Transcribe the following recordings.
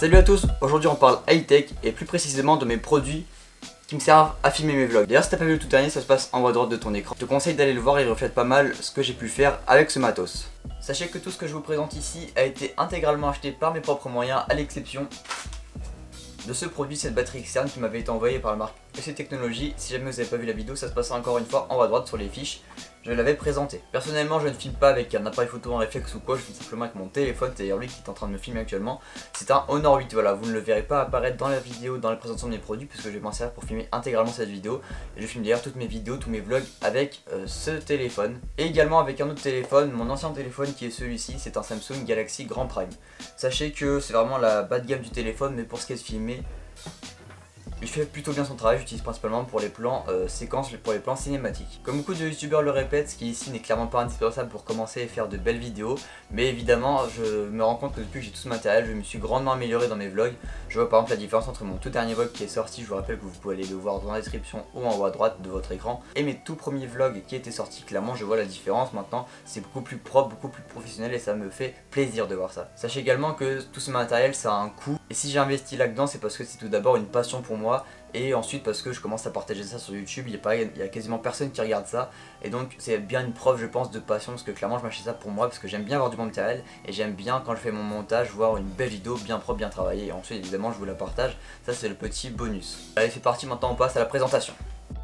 Salut à tous, aujourd'hui on parle high-tech et plus précisément de mes produits qui me servent à filmer mes vlogs. D'ailleurs si t'as pas vu le tout dernier, ça se passe en haut à droite de ton écran. Je te conseille d'aller le voir, il reflète pas mal ce que j'ai pu faire avec ce matos. Sachez que tout ce que je vous présente ici a été intégralement acheté par mes propres moyens, à l'exception de ce produit, cette batterie externe qui m'avait été envoyée par la marque EC Technologies. Si jamais vous n'avez pas vu la vidéo, ça se passe encore une fois en haut à droite sur les fiches. Je l'avais présenté. Personnellement, je ne filme pas avec un appareil photo en réflexe ou quoi, je filme simplement avec mon téléphone, c'est-à-dire lui qui est en train de me filmer actuellement. C'est un Honor 8, voilà, vous ne le verrez pas apparaître dans la vidéo, dans la présentation de mes produits, puisque je vais m'en servir pour filmer intégralement cette vidéo. Et je filme d'ailleurs toutes mes vidéos, tous mes vlogs avec ce téléphone. Et également avec un autre téléphone, mon ancien téléphone qui est celui-ci, c'est un Samsung Galaxy Grand Prime. Sachez que c'est vraiment la bas de gamme du téléphone, mais pour ce qui est de filmer, il fait plutôt bien son travail, j'utilise principalement pour les plans séquences, pour les plans cinématiques. Comme beaucoup de youtubeurs le répètent, ce qui ici n'est clairement pas indispensable pour commencer et faire de belles vidéos. Mais évidemment, je me rends compte que depuis que j'ai tout ce matériel, je me suis grandement amélioré dans mes vlogs. Je vois par exemple la différence entre mon tout dernier vlog qui est sorti, je vous rappelle que vous pouvez aller le voir dans la description ou en haut à droite de votre écran. Et mes tout premiers vlogs qui étaient sortis, clairement je vois la différence. Maintenant c'est beaucoup plus propre, beaucoup plus professionnel et ça me fait plaisir de voir ça. Sachez également que tout ce matériel ça a un coût. Et si j'ai investi là-dedans, c'est parce que c'est tout d'abord une passion pour moi. Et ensuite parce que je commence à partager ça sur YouTube, il y a quasiment personne qui regarde ça. Et donc c'est bien une preuve je pense de passion, parce que clairement je m'achète ça pour moi, parce que j'aime bien avoir du bon matériel. Et j'aime bien quand je fais mon montage voir une belle vidéo bien propre, bien travaillée. Et ensuite évidemment je vous la partage, ça c'est le petit bonus. Allez c'est parti, maintenant on passe à la présentation.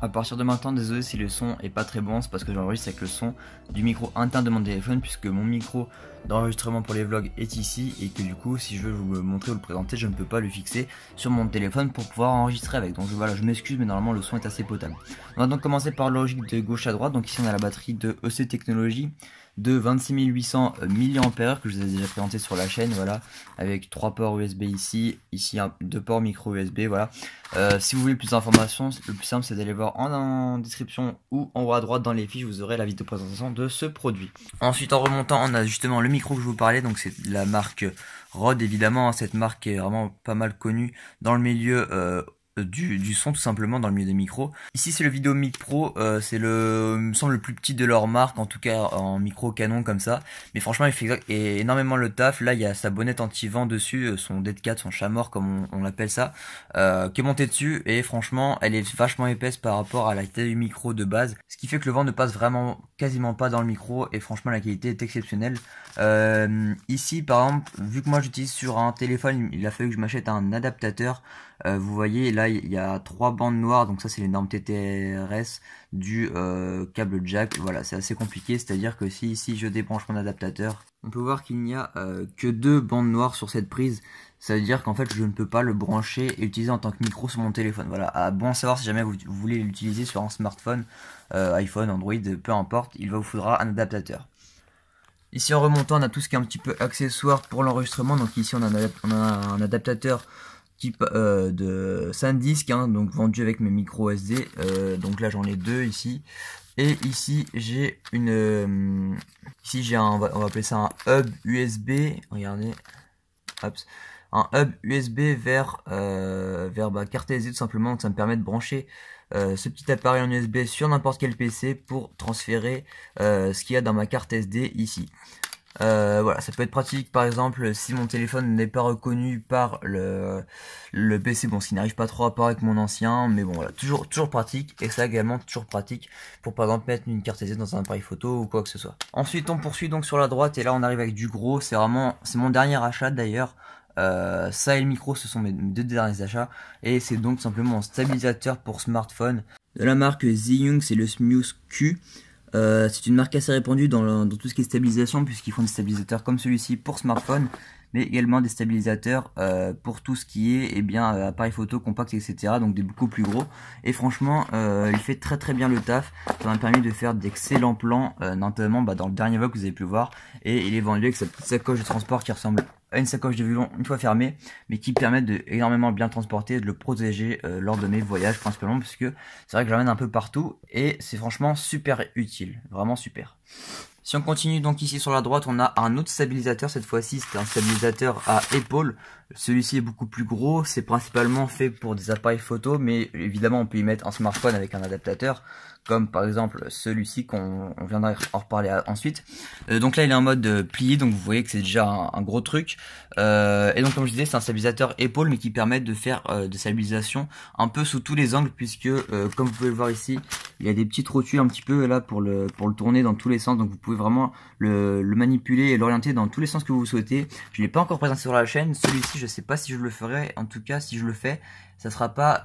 A partir de maintenant, désolé si le son est pas très bon, c'est parce que j'enregistre avec le son du micro interne de mon téléphone, puisque mon micro d'enregistrement pour les vlogs est ici et que du coup si je veux vous le montrer ou le présenter, je ne peux pas le fixer sur mon téléphone pour pouvoir enregistrer avec. Donc voilà, je m'excuse mais normalement le son est assez potable. On va donc commencer par la logique de gauche à droite. Donc ici on a la batterie de EC Technologies de 26800 mAh que je vous ai déjà présenté sur la chaîne, voilà, avec 3 ports USB ici, 2 ports micro USB, voilà. Si vous voulez plus d'informations, le plus simple c'est d'aller voir en description ou en haut à droite dans les fiches, vous aurez la vidéo présentation de ce produit. Ensuite en remontant, on a justement le micro que je vous parlais, donc c'est la marque Rode évidemment, cette marque est vraiment pas mal connue dans le milieu du son, tout simplement dans le milieu des micros. Ici c'est le Videomic Pro, c'est me semble le plus petit de leur marque, en tout cas en micro canon comme ça, mais franchement il fait énormément le taf. Là il y a sa bonnette anti-vent dessus, son Dead Cat, son chat mort comme on l'appelle ça, qui est monté dessus, et franchement elle est vachement épaisse par rapport à la taille du micro de base, ce qui fait que le vent ne passe vraiment quasiment pas dans le micro, et franchement la qualité est exceptionnelle. Ici par exemple, vu que moi j'utilise sur un téléphone, il a fallu que je m'achète un adaptateur. Vous voyez là il y a 3 bandes noires, donc ça c'est les normes TTRS du câble jack. Voilà, c'est assez compliqué, c'est à dire que si ici je débranche mon adaptateur, on peut voir qu'il n'y a que 2 bandes noires sur cette prise. Ça veut dire qu'en fait je ne peux pas le brancher et utiliser en tant que micro sur mon téléphone. Voilà, à bon savoir si jamais vous voulez l'utiliser sur un smartphone, iPhone, Android, peu importe, il vous faudra un adaptateur. Ici en remontant on a tout ce qui est un petit peu accessoire pour l'enregistrement. Donc ici on a un adaptateur type de SanDisk, hein, donc vendu avec mes micros SD. Donc là j'en ai 2 ici. Et ici j'ai une on va appeler ça un hub USB. Regardez, hop, un hub USB vers carte SD tout simplement. Donc ça me permet de brancher ce petit appareil en USB sur n'importe quel PC pour transférer ce qu'il y a dans ma carte SD ici. Voilà, ça peut être pratique par exemple si mon téléphone n'est pas reconnu par le PC, bon, ce qui n'arrive pas trop à part avec mon ancien, mais bon voilà, toujours pratique. Et ça également toujours pratique pour par exemple mettre une carte SD dans un appareil photo ou quoi que ce soit. Ensuite on poursuit donc sur la droite, et là on arrive avec du gros, c'est mon dernier achat d'ailleurs. Ça et le micro, ce sont mes 2 derniers achats, et c'est donc simplement un stabilisateur pour smartphone de la marque Zhiyun, c'est le Smooth Q. C'est une marque assez répandue dans tout ce qui est stabilisation, puisqu'ils font des stabilisateurs comme celui-ci pour smartphone, mais également des stabilisateurs pour tout ce qui est appareil photo, compact, etc. Donc des beaucoup plus gros. Et franchement, il fait très bien le taf. Ça m'a permis de faire d'excellents plans, notamment dans le dernier vlog que vous avez pu voir. Et il est vendu avec sa petite sacoche de transport qui ressemble à une sacoche de violon une fois fermée, mais qui permet de énormément bien transporter et de le protéger lors de mes voyages principalement, puisque c'est vrai que j'emmène un peu partout et c'est franchement super utile, vraiment super. Si on continue donc ici sur la droite, on a un autre stabilisateur. Cette fois-ci c'est un stabilisateur à épaule, Celui-ci est beaucoup plus gros, c'est principalement fait pour des appareils photo, mais évidemment on peut y mettre un smartphone avec un adaptateur, comme par exemple celui-ci qu'on viendra en reparler ensuite. Donc là il est en mode plié, donc vous voyez que c'est déjà un gros truc. Et donc comme je disais, c'est un stabilisateur épaule, mais qui permet de faire des stabilisations un peu sous tous les angles, puisque comme vous pouvez le voir ici, il y a des petites rotules un petit peu là pour le tourner dans tous les sens, donc vous pouvez vraiment le manipuler et l'orienter dans tous les sens que vous souhaitez. Je ne l'ai pas encore présenté sur la chaîne, celui-ci je sais pas si je le ferai, en tout cas si je le fais, ça sera pas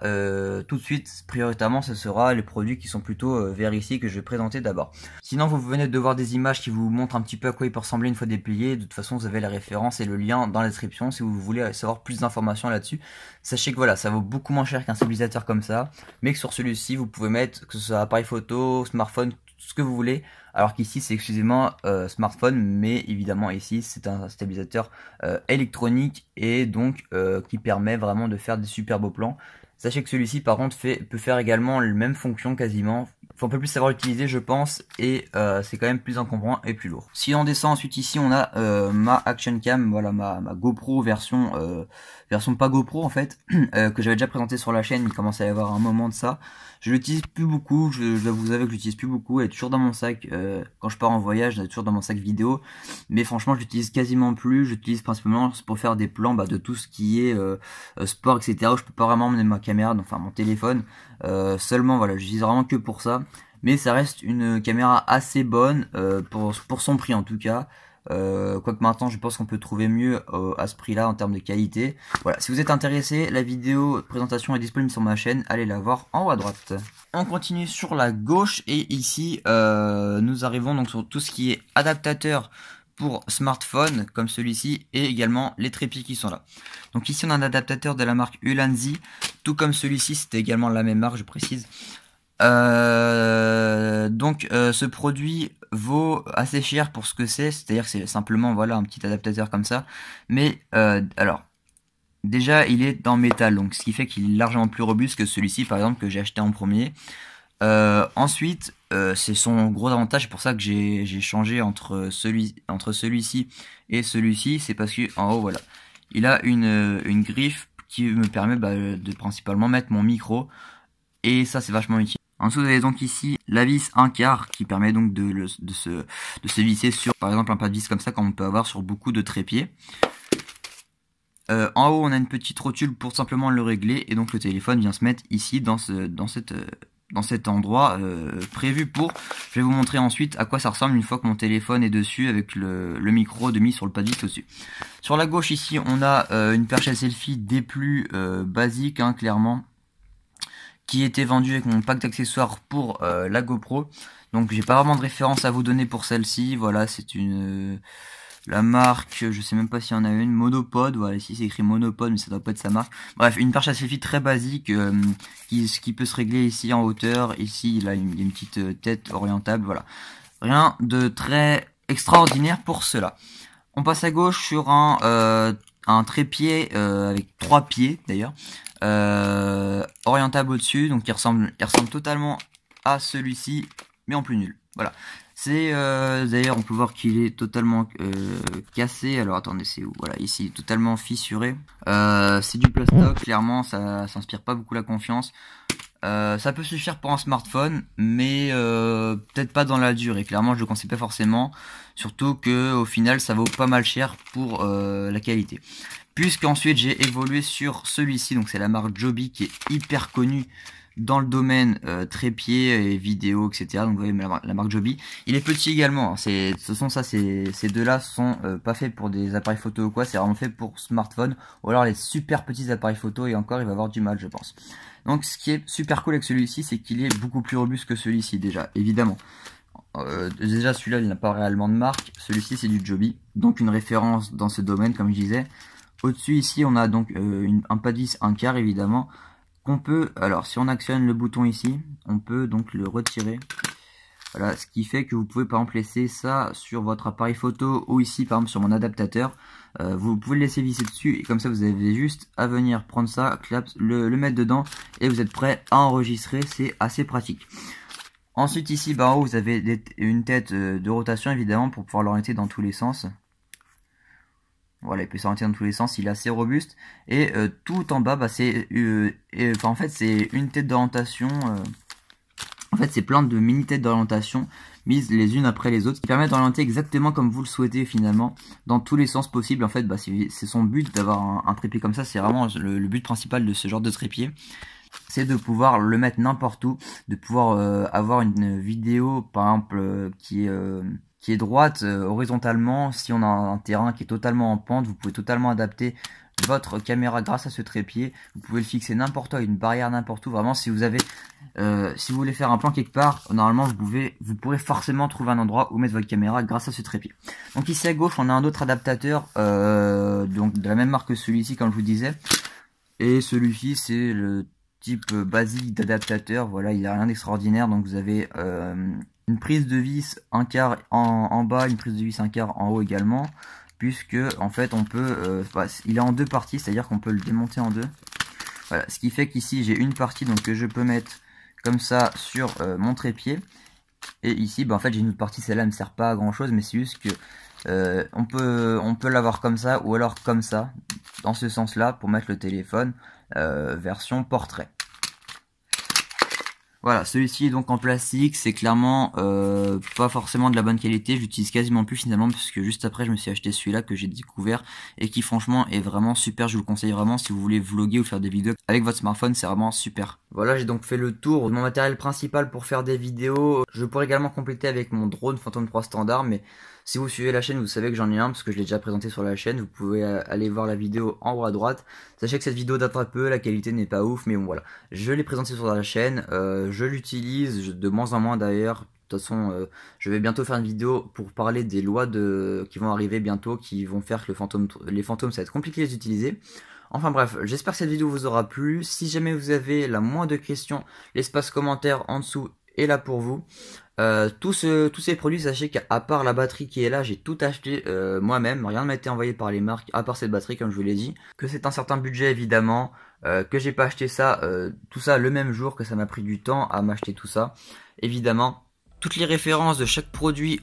tout de suite, prioritairement ce sera les produits qui sont plutôt vers ici que je vais présenter d'abord. Sinon vous venez de voir des images qui vous montrent un petit peu à quoi il peut ressembler une fois déplié, de toute façon vous avez la référence et le lien dans la description si vous voulez savoir plus d'informations là-dessus. Sachez que voilà, ça vaut beaucoup moins cher qu'un stabilisateur comme ça, mais que sur celui-ci vous pouvez mettre, que ce soit appareil photo, smartphone, ce que vous voulez, alors qu'ici c'est exclusivement smartphone, mais évidemment ici c'est un stabilisateur électronique et donc qui permet vraiment de faire des super beaux plans. Sachez que celui-ci par contre peut faire également les mêmes fonctions quasiment. Faut un peu plus savoir l'utiliser je pense, et c'est quand même plus encombrant et plus lourd. Si on descend ensuite ici, on a ma Action Cam, voilà ma GoPro version pas GoPro en fait, que j'avais déjà présenté sur la chaîne, il commence à y avoir un moment de ça. Je l'utilise plus beaucoup, je dois vous avouer que je l'utilise plus beaucoup, elle est toujours dans mon sac, quand je pars en voyage, elle est toujours dans mon sac vidéo, mais franchement je l'utilise quasiment plus, j'utilise principalement pour faire des plans de tout ce qui est sport, etc. où je peux pas vraiment emmener ma caméra, donc, enfin mon téléphone, seulement voilà, j'utilise vraiment que pour ça, mais ça reste une caméra assez bonne, pour son prix en tout cas. Quoique maintenant je pense qu'on peut trouver mieux à ce prix là en termes de qualité. Voilà, si vous êtes intéressé, la vidéo de présentation est disponible sur ma chaîne, allez la voir en haut à droite. On continue sur la gauche et ici nous arrivons donc sur tout ce qui est adaptateur pour smartphone comme celui-ci et également les trépieds qui sont là. Donc ici on a un adaptateur de la marque Ulanzi, tout comme celui-ci, c'était également la même marque je précise. Ce produit vaut assez cher pour ce que c'est-à-dire que c'est simplement voilà un petit adaptateur comme ça, mais alors déjà il est en métal, donc ce qui fait qu'il est largement plus robuste que celui-ci par exemple que j'ai acheté en premier. Ensuite c'est son gros avantage, c'est pour ça que j'ai changé entre celui-ci et celui-ci, c'est parce que en haut voilà il a une griffe qui me permet de principalement mettre mon micro, et ça c'est vachement utile. En dessous vous avez donc ici la vis 1/4 qui permet donc de se visser sur par exemple un pas de vis comme ça, comme on peut avoir sur beaucoup de trépieds. En haut on a une petite rotule pour simplement le régler, et donc le téléphone vient se mettre ici dans cet endroit prévu pour. Je vais vous montrer ensuite à quoi ça ressemble une fois que mon téléphone est dessus avec le micro de mise sur le pas de vis au-dessus. Sur la gauche ici on a une perche à selfie des plus basiques clairement, qui était vendue avec mon pack d'accessoires pour la GoPro. Donc j'ai pas vraiment de référence à vous donner pour celle-ci. Voilà, c'est la marque, je sais même pas s'il y en a une, Monopod. Voilà, ici c'est écrit Monopod, mais ça doit pas être sa marque. Bref, une perche à selfie très basique qui peut se régler ici en hauteur. Ici il a une petite tête orientable. Voilà, rien de très extraordinaire pour cela. On passe à gauche sur un trépied avec 3 pieds d'ailleurs, orientable au-dessus, donc il ressemble totalement à celui-ci mais en plus nul. Voilà, c'est d'ailleurs on peut voir qu'il est totalement cassé. Alors attendez, c'est où? Voilà, ici totalement fissuré. C'est du plastoc, clairement ça s'inspire pas beaucoup la confiance. Ça peut suffire pour un smartphone, mais peut-être pas dans la durée. Clairement, je le conseille pas forcément, surtout que au final, ça vaut pas mal cher pour la qualité. Puisqu'ensuite, j'ai évolué sur celui-ci, donc c'est la marque Joby qui est hyper connue dans le domaine trépied et vidéo, etc. Donc vous voyez la marque Joby. Il est petit également. De toute façon, ces deux-là sont pas faits pour des appareils photo ou quoi. C'est vraiment fait pour smartphone, ou alors les super petits appareils photo, et encore, il va avoir du mal, je pense. Donc ce qui est super cool avec celui-ci, c'est qu'il est beaucoup plus robuste que celui-ci déjà, évidemment. Déjà celui-là il n'a pas réellement de marque, celui-ci c'est du Joby, donc une référence dans ce domaine comme je disais. Au-dessus ici on a donc un pas de vis 1/4 évidemment, qu'on peut, alors si on actionne le bouton ici, on peut donc le retirer. Voilà, ce qui fait que vous pouvez par exemple laisser ça sur votre appareil photo, ou ici par exemple sur mon adaptateur. Vous pouvez le laisser visser dessus, et comme ça vous avez juste à venir prendre ça, le mettre dedans, et vous êtes prêt à enregistrer. C'est assez pratique. Ensuite ici en haut vous avez une tête de rotation évidemment pour pouvoir l'orienter dans tous les sens. Voilà, il peut s'orienter dans tous les sens, il est assez robuste. Et tout en bas, bah, c'est en fait c'est une tête d'orientation. En fait, c'est plein de mini têtes d'orientation mises les unes après les autres, qui permettent d'orienter exactement comme vous le souhaitez finalement, dans tous les sens possibles. En fait, bah, c'est son but d'avoir un trépied comme ça. C'est vraiment le but principal de ce genre de trépied. C'est de pouvoir le mettre n'importe où, de pouvoir avoir une vidéo par exemple qui est droite horizontalement. Si on a un terrain qui est totalement en pente, vous pouvez totalement adapter votre caméra grâce à ce trépied. Vous pouvez le fixer n'importe où, une barrière n'importe où. Vraiment, si vous avez si vous voulez faire un plan quelque part, normalement vous pourrez forcément trouver un endroit où mettre votre caméra grâce à ce trépied. Donc ici à gauche on a un autre adaptateur donc de la même marque que celui-ci, comme je vous disais, et celui-ci c'est le type basique d'adaptateur. Voilà, il n'y a rien d'extraordinaire. Donc vous avez une prise de vis un quart en bas, une prise de vis un quart en haut également, puisque en fait on peut il est en deux parties, c'est à dire qu'on peut le démonter en deux. Voilà, ce qui fait qu'ici j'ai une partie donc que je peux mettre comme ça sur mon trépied, et ici bah, en fait j'ai une autre partie, celle-là ne me sert pas à grand chose, mais c'est juste que on peut l'avoir comme ça ou alors comme ça, dans ce sens là, pour mettre le téléphone version portrait. Voilà, celui-ci est donc en plastique, c'est clairement pas forcément de la bonne qualité, je l'utilise quasiment plus finalement, puisque juste après je me suis acheté celui-là que j'ai découvert et qui franchement est vraiment super. Je vous le conseille vraiment si vous voulez vlogger ou faire des vidéos avec votre smartphone, c'est vraiment super. Voilà, j'ai donc fait le tour de mon matériel principal pour faire des vidéos. Je pourrais également compléter avec mon drone Phantom 3 standard, mais si vous suivez la chaîne, vous savez que j'en ai un parce que je l'ai déjà présenté sur la chaîne. Vous pouvez aller voir la vidéo en haut à droite. Sachez que cette vidéo date un peu, la qualité n'est pas ouf, mais bon voilà. Je l'ai présenté sur la chaîne, je l'utilise de moins en moins d'ailleurs. De toute façon, je vais bientôt faire une vidéo pour parler des lois qui vont arriver bientôt, qui vont faire que les fantômes, ça va être compliqué de les utiliser. Enfin bref, j'espère que cette vidéo vous aura plu. Si jamais vous avez la moindre question, l'espace commentaire en dessous est là pour vous. Tous ces produits, sachez qu'à part la batterie qui est là, j'ai tout acheté moi-même. Rien ne m'a été envoyé par les marques, à part cette batterie comme je vous l'ai dit. Que c'est un certain budget évidemment, que j'ai pas acheté ça, tout ça le même jour, que ça m'a pris du temps à m'acheter tout ça, évidemment. Toutes les références de chaque produit,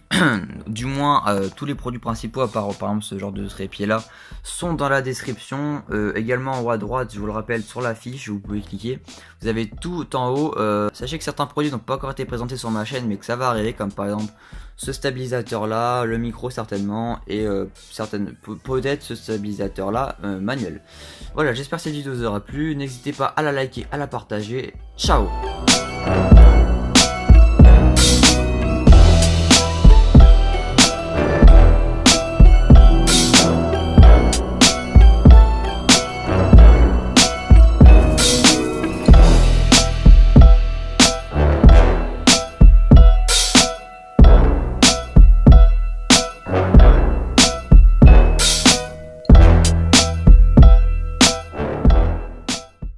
du moins tous les produits principaux, à part par exemple ce genre de trépied là, sont dans la description. Également en haut à droite, je vous le rappelle, sur la fiche, vous pouvez cliquer. Vous avez tout en haut. Sachez que certains produits n'ont pas encore été présentés sur ma chaîne, mais que ça va arriver, comme par exemple ce stabilisateur là, le micro certainement, et peut-être ce stabilisateur là manuel. Voilà, j'espère que cette vidéo vous aura plu. N'hésitez pas à la liker, à la partager. Ciao!